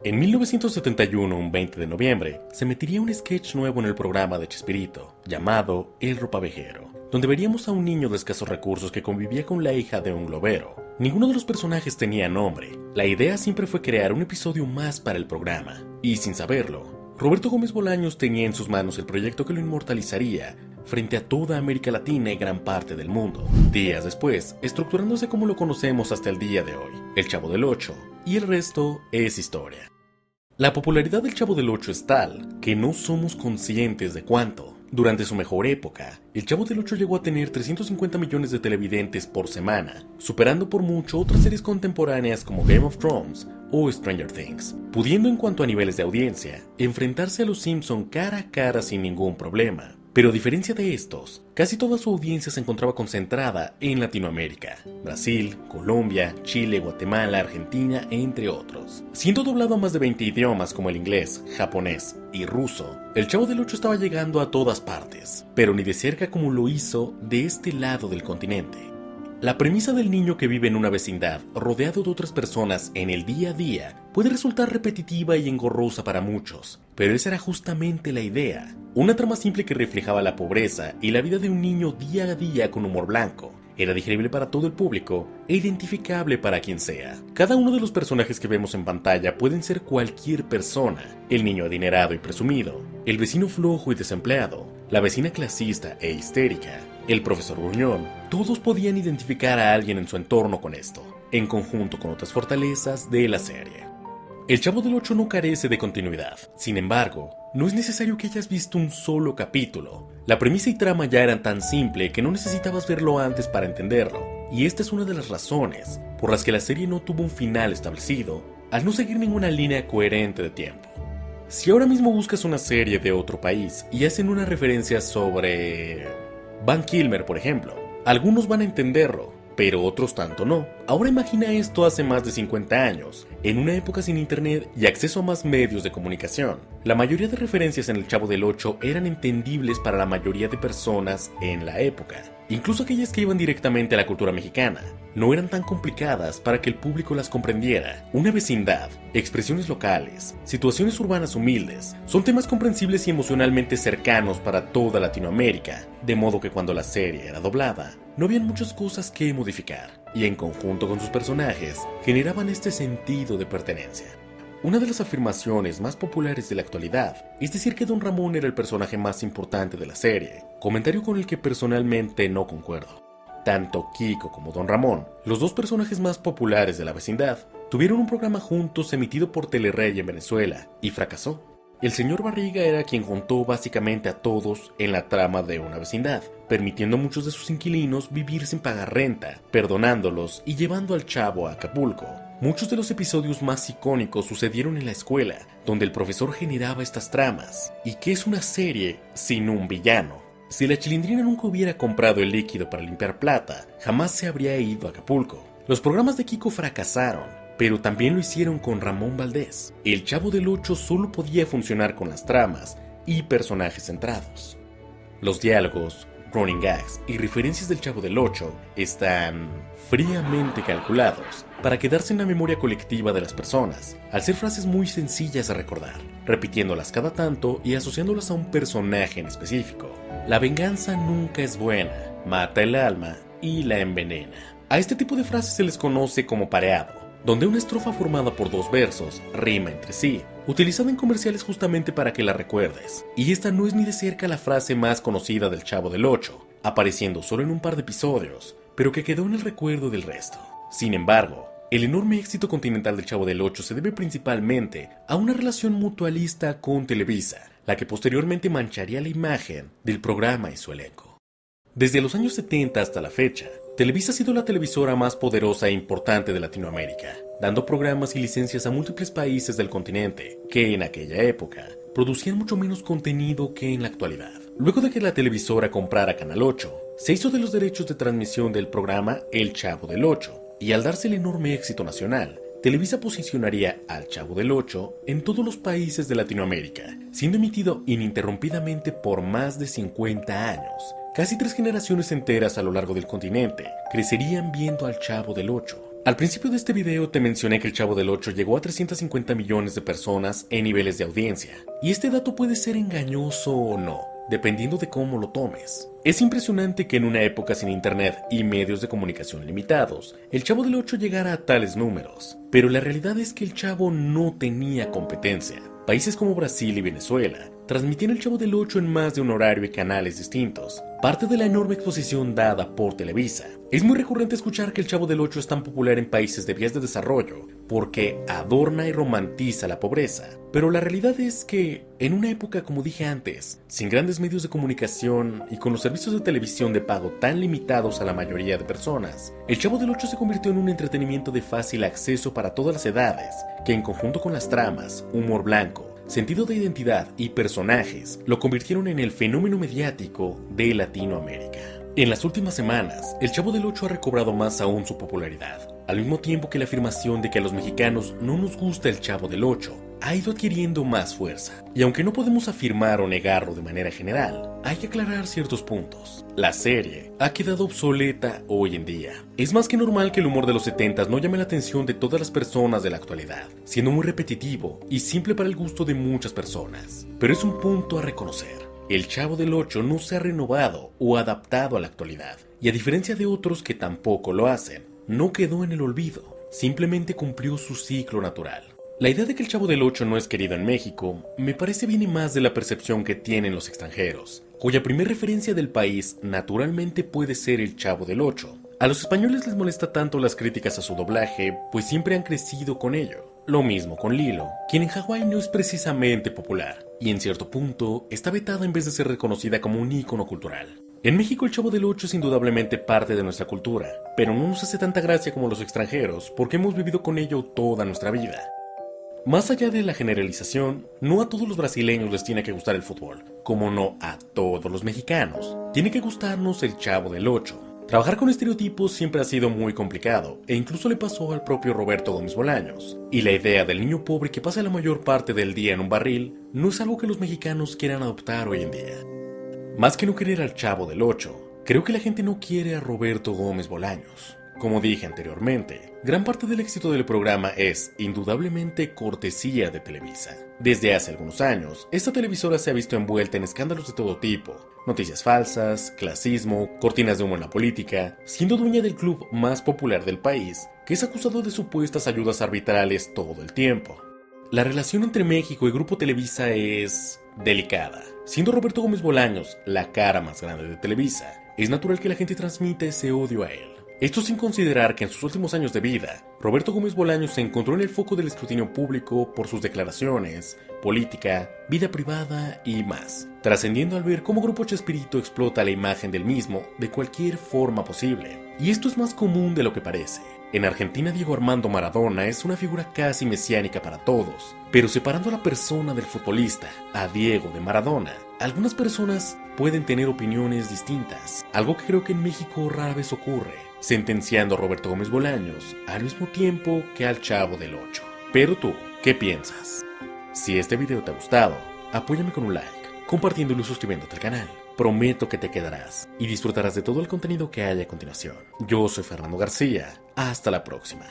En 1971, un 20 de noviembre, se emitiría un sketch nuevo en el programa de Chespirito, llamado El Ropavejero, donde veríamos a un niño de escasos recursos que convivía con la hija de un globero. Ninguno de los personajes tenía nombre. La idea siempre fue crear un episodio más para el programa, y sin saberlo, Roberto Gómez Bolaños tenía en sus manos el proyecto que lo inmortalizaría frente a toda América Latina y gran parte del mundo. Días después, estructurándose como lo conocemos hasta el día de hoy, El Chavo del Ocho, y el resto es historia. La popularidad del Chavo del Ocho es tal que no somos conscientes de cuánto. Durante su mejor época, el Chavo del Ocho llegó a tener 350 millones de televidentes por semana, superando por mucho otras series contemporáneas como Game of Thrones o Stranger Things, pudiendo en cuanto a niveles de audiencia, enfrentarse a los Simpson cara a cara sin ningún problema. Pero a diferencia de estos, casi toda su audiencia se encontraba concentrada en Latinoamérica, Brasil, Colombia, Chile, Guatemala, Argentina, entre otros. Siendo doblado a más de 20 idiomas como el inglés, japonés y ruso, el Chavo del Ocho estaba llegando a todas partes, pero ni de cerca como lo hizo de este lado del continente. La premisa del niño que vive en una vecindad, rodeado de otras personas en el día a día, puede resultar repetitiva y engorrosa para muchos, pero esa era justamente la idea. Una trama simple que reflejaba la pobreza y la vida de un niño día a día con humor blanco. Era digerible para todo el público e identificable para quien sea. Cada uno de los personajes que vemos en pantalla pueden ser cualquier persona. El niño adinerado y presumido, el vecino flojo y desempleado, la vecina clasista e histérica, el profesor gruñón. Todos podían identificar a alguien en su entorno con esto, en conjunto con otras fortalezas de la serie. El Chavo del Ocho no carece de continuidad. Sin embargo, no es necesario que hayas visto un solo capítulo. La premisa y trama ya eran tan simple que no necesitabas verlo antes para entenderlo. Y esta es una de las razones por las que la serie no tuvo un final establecido, al no seguir ninguna línea coherente de tiempo. Si ahora mismo buscas una serie de otro país y hacen una referencia sobre Van Kilmer, por ejemplo, algunos van a entenderlo, pero otros tanto no. Ahora imagina esto hace más de 50 años, en una época sin internet y acceso a más medios de comunicación. La mayoría de referencias en el Chavo del Ocho eran entendibles para la mayoría de personas en la época. Incluso aquellas que iban directamente a la cultura mexicana, no eran tan complicadas para que el público las comprendiera. Una vecindad, expresiones locales, situaciones urbanas humildes, son temas comprensibles y emocionalmente cercanos para toda Latinoamérica, de modo que cuando la serie era doblada, no habían muchas cosas que modificar, y en conjunto con sus personajes, generaban este sentido de pertenencia. Una de las afirmaciones más populares de la actualidad es decir que Don Ramón era el personaje más importante de la serie, comentario con el que personalmente no concuerdo. Tanto Kiko como Don Ramón, los dos personajes más populares de la vecindad, tuvieron un programa juntos emitido por Telerrey en Venezuela, y fracasó. El señor Barriga era quien juntó básicamente a todos en la trama de una vecindad, permitiendo a muchos de sus inquilinos vivir sin pagar renta, perdonándolos y llevando al Chavo a Acapulco. Muchos de los episodios más icónicos sucedieron en la escuela, donde el profesor generaba estas tramas. ¿Y qué es una serie sin un villano? Si la Chilindrina nunca hubiera comprado el líquido para limpiar plata, jamás se habría ido a Acapulco. Los programas de Kiko fracasaron, pero también lo hicieron con Ramón Valdés. El Chavo del Ocho solo podía funcionar con las tramas y personajes centrados. Los diálogos, running gags y referencias del Chavo del Ocho están fríamente calculados para quedarse en la memoria colectiva de las personas, al ser frases muy sencillas de recordar, repitiéndolas cada tanto y asociándolas a un personaje en específico. La venganza nunca es buena, mata el alma y la envenena. A este tipo de frases se les conoce como pareado, donde una estrofa formada por dos versos rima entre sí, utilizada en comerciales justamente para que la recuerdes. Y esta no es ni de cerca la frase más conocida del Chavo del Ocho, apareciendo solo en un par de episodios, pero que quedó en el recuerdo del resto. Sin embargo, el enorme éxito continental del Chavo del Ocho se debe principalmente a una relación mutualista con Televisa, la que posteriormente mancharía la imagen del programa y su elenco. Desde los años 70 hasta la fecha, Televisa ha sido la televisora más poderosa e importante de Latinoamérica, dando programas y licencias a múltiples países del continente, que en aquella época producían mucho menos contenido que en la actualidad. Luego de que la televisora comprara Canal 8, se hizo de los derechos de transmisión del programa El Chavo del Ocho, y al darse el enorme éxito nacional, Televisa posicionaría al Chavo del Ocho en todos los países de Latinoamérica, siendo emitido ininterrumpidamente por más de 50 años. Casi 3 generaciones enteras a lo largo del continente crecerían viendo al Chavo del Ocho. Al principio de este video te mencioné que El Chavo del Ocho llegó a 350 millones de personas en niveles de audiencia, y este dato puede ser engañoso o no, dependiendo de cómo lo tomes. Es impresionante que en una época sin internet y medios de comunicación limitados, El Chavo del Ocho llegara a tales números, pero la realidad es que El Chavo no tenía competencia. Países como Brasil y Venezuela transmitían El Chavo del Ocho en más de un horario y canales distintos, parte de la enorme exposición dada por Televisa. Es muy recurrente escuchar que El Chavo del Ocho es tan popular en países de vías de desarrollo porque adorna y romantiza la pobreza, pero la realidad es que, en una época como dije antes, sin grandes medios de comunicación y con los servicios de televisión de pago tan limitados a la mayoría de personas, El Chavo del Ocho se convirtió en un entretenimiento de fácil acceso para todas las edades, que en conjunto con las tramas, humor blanco, sentido de identidad y personajes lo convirtieron en el fenómeno mediático de Latinoamérica. En las últimas semanas, El Chavo del Ocho ha recobrado más aún su popularidad, al mismo tiempo que la afirmación de que a los mexicanos no nos gusta El Chavo del Ocho ha ido adquiriendo más fuerza. Y aunque no podemos afirmar o negarlo de manera general, hay que aclarar ciertos puntos. La serie ha quedado obsoleta hoy en día. Es más que normal que el humor de los 70s no llame la atención de todas las personas de la actualidad, siendo muy repetitivo y simple para el gusto de muchas personas. Pero es un punto a reconocer. El Chavo del Ocho no se ha renovado o adaptado a la actualidad, y a diferencia de otros que tampoco lo hacen, no quedó en el olvido, simplemente cumplió su ciclo natural. La idea de que El Chavo del Ocho no es querido en México me parece viene más de la percepción que tienen los extranjeros, cuya primer referencia del país naturalmente puede ser El Chavo del Ocho. A los españoles les molesta tanto las críticas a su doblaje, pues siempre han crecido con ello. Lo mismo con Lilo, quien en Hawái no es precisamente popular, y en cierto punto está vetada en vez de ser reconocida como un ícono cultural. En México El Chavo del Ocho es indudablemente parte de nuestra cultura, pero no nos hace tanta gracia como los extranjeros porque hemos vivido con ello toda nuestra vida. Más allá de la generalización, no a todos los brasileños les tiene que gustar el fútbol, como no a todos los mexicanos. Tiene que gustarnos El Chavo del Ocho. Trabajar con estereotipos siempre ha sido muy complicado, e incluso le pasó al propio Roberto Gómez Bolaños. Y la idea del niño pobre que pasa la mayor parte del día en un barril no es algo que los mexicanos quieran adoptar hoy en día. Más que no querer al Chavo del Ocho, creo que la gente no quiere a Roberto Gómez Bolaños. Como dije anteriormente, gran parte del éxito del programa es, indudablemente, cortesía de Televisa. Desde hace algunos años, esta televisora se ha visto envuelta en escándalos de todo tipo, noticias falsas, clasismo, cortinas de humo en la política, siendo dueña del club más popular del país, que es acusado de supuestas ayudas arbitrales todo el tiempo. La relación entre México y Grupo Televisa es delicada. Siendo Roberto Gómez Bolaños la cara más grande de Televisa, es natural que la gente transmita ese odio a él. Esto sin considerar que en sus últimos años de vida, Roberto Gómez Bolaños se encontró en el foco del escrutinio público por sus declaraciones, política, vida privada y más, trascendiendo al ver cómo Grupo Chespirito explota la imagen del mismo de cualquier forma posible. Y esto es más común de lo que parece. En Argentina, Diego Armando Maradona es una figura casi mesiánica para todos, pero separando a la persona del futbolista, a Diego de Maradona, algunas personas pueden tener opiniones distintas, algo que creo que en México rara vez ocurre, sentenciando a Roberto Gómez Bolaños al mismo tiempo que al Chavo del Ocho. Pero tú, ¿qué piensas? Si este video te ha gustado, apóyame con un like, compartiéndolo y suscribiéndote al canal. Prometo que te quedarás y disfrutarás de todo el contenido que hay a continuación. Yo soy Fernando García. Hasta la próxima.